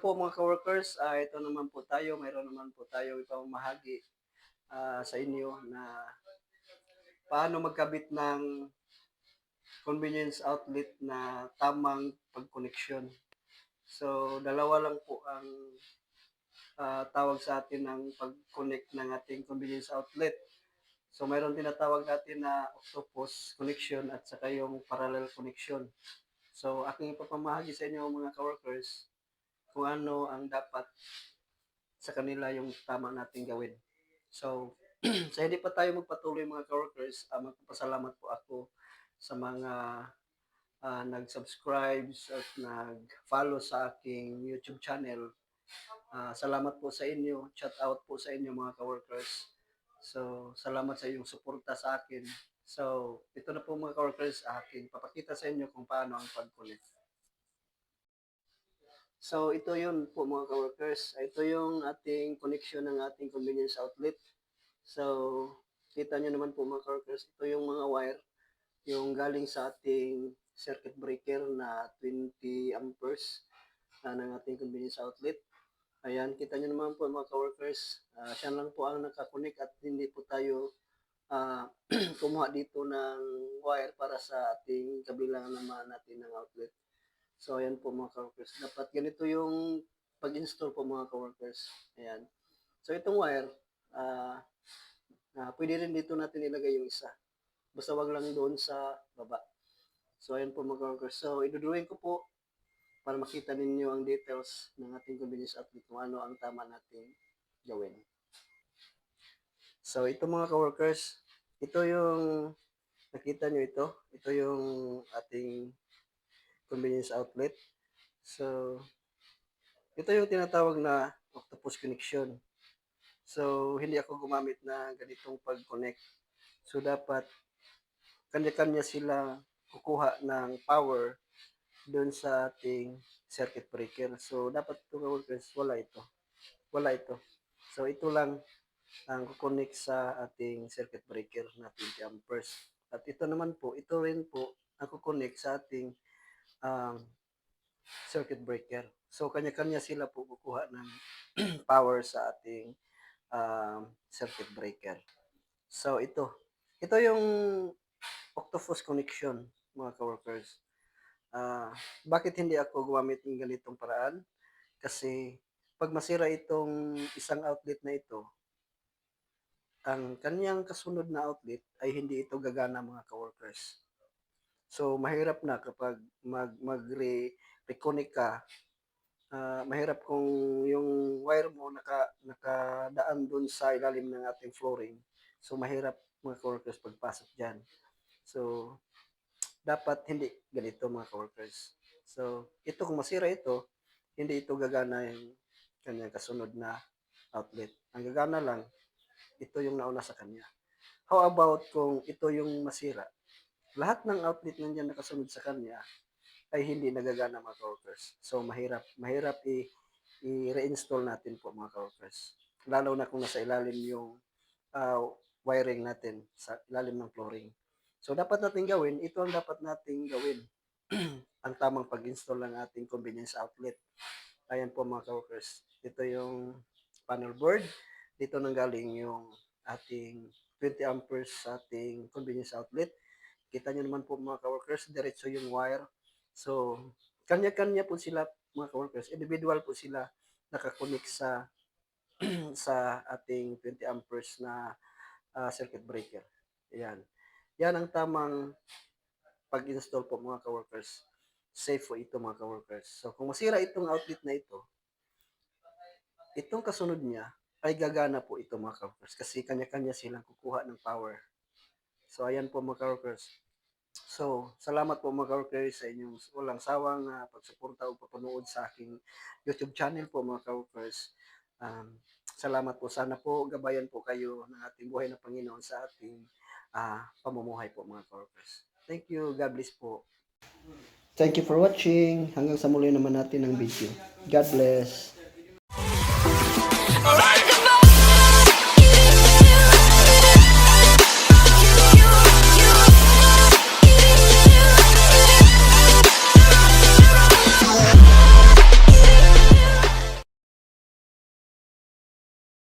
po mga coworkers, ito naman po tayo, mayroon naman po tayo ipamamahagi sa inyo na paano magkabit ng convenience outlet na tamang pagkoneksyon. So, dalawa lang po ang tawag sa atin ng pag-connect ng ating convenience outlet. So, mayroon tinatawag natin na octopus connection at saka yung parallel connection. So, aking ipapamahagi sa inyo mga coworkers kung ano ang dapat sa kanila yung tama nating gawin. So, sa hindi pa tayo magpatuloy mga coworkers, magpapasalamat po ako sa mga nag-subscribe at nag-follow sa aking YouTube channel. Salamat po sa inyo. Shout out po sa inyo mga coworkers. So, salamat sa iyong suporta sa akin. So, ito na po mga coworkers, aking papakita sa inyo kung paano ang pag-connect. So, ito yun po mga coworkers. Ito yung ating connection ng ating convenience outlet. So, kita nyo naman po mga coworkers, ito yung mga wire, yung galing sa ating circuit breaker na 20 amperes ng ating convenience outlet. Ayan, kita nyo naman po mga coworkers, siya lang po ang nakakunik at hindi po tayo kumuha dito ng wire para sa ating kabilang naman natin ng outlet. So, ayan po mga coworkers. Dapat ganito yung pag-install po mga coworkers. Ayan. So, itong wire, pwede rin dito natin ilagay yung isa. Basta wag lang doon sa baba. So, ayan po mga coworkers. So, idudrawing ko po para makita ninyo ang details ng ating convenience outlet kung ano ang tama natin gawin. So, ito mga coworkers, ito yung nakita nyo ito. Ito yung ating convenience outlet. So, ito yung tinatawag na octopus connection. So, hindi ako gumamit na ganitong pag-connect. So, dapat kanya-kanya sila kukuha ng power doon sa ating circuit breaker. So, dapat ito coworkers, wala ito. Wala ito. So, ito lang ang kukonek sa ating circuit breaker na 20 amperes. At ito naman po, ito rin po ang kukonek sa ating circuit breaker. So, kanya-kanya sila po kukuha ng power sa ating circuit breaker. So, ito. Ito yung octopus connection, mga coworkers. Bakit hindi ako gumamit ng ganitong paraan? Kasi, pag masira itong isang outlet na ito, ang kanyang kasunod na outlet ay hindi ito gagana mga coworkers. So, mahirap na kapag mag-reconnect ka, mahirap kung yung wire mo nakadaan dun sa ilalim ng ating flooring. So, mahirap mga coworkers pagpasok dyan. So, dapat hindi ganito mga coworkers. So, ito kung masira ito, hindi ito gagana yung kanyang kasunod na outlet. Ang gagana lang, ito yung nauna sa kanya. How about kung ito yung masira? Lahat ng outlet nandiyan nakasunod sa kanya ay hindi nagagana mga coworkers. So, mahirap i-reinstall natin po mga coworkers. Lalo na kung nasa ilalim yung wiring natin, sa ilalim ng flooring. So, dapat natin gawin, ito ang dapat nating gawin. Ang tamang pag-install ng ating convenience outlet. Ayan po mga coworkers. Ito yung panel board. Dito nanggaling yung ating 20 amperes sa ating convenience outlet. Kita nyo naman po mga coworkers, diretso yung wire. So, kanya-kanya po sila mga coworkers. Individual po sila nakakonik sa sa ating 20 amperes na circuit breaker. Ayan. Yan ang tamang pag-install po mga coworkers. Safe po ito mga coworkers. So, kung masira itong outlet na ito, itong kasunod niya ay gagana po ito mga coworkers kasi kanya-kanya silang kukuha ng power. So, ayan po mga coworkers. So, salamat po mga coworkers sa inyong walang sawang pagsuporta o papanood sa aking YouTube channel po mga coworkers. Salamat po. Sana po gabayan po kayo ng ating buhay na Panginoon sa ating pamumuhay po mga coworkers. Thank you. God bless po. Thank you for watching. Hanggang sa muli naman natin ng video. God bless.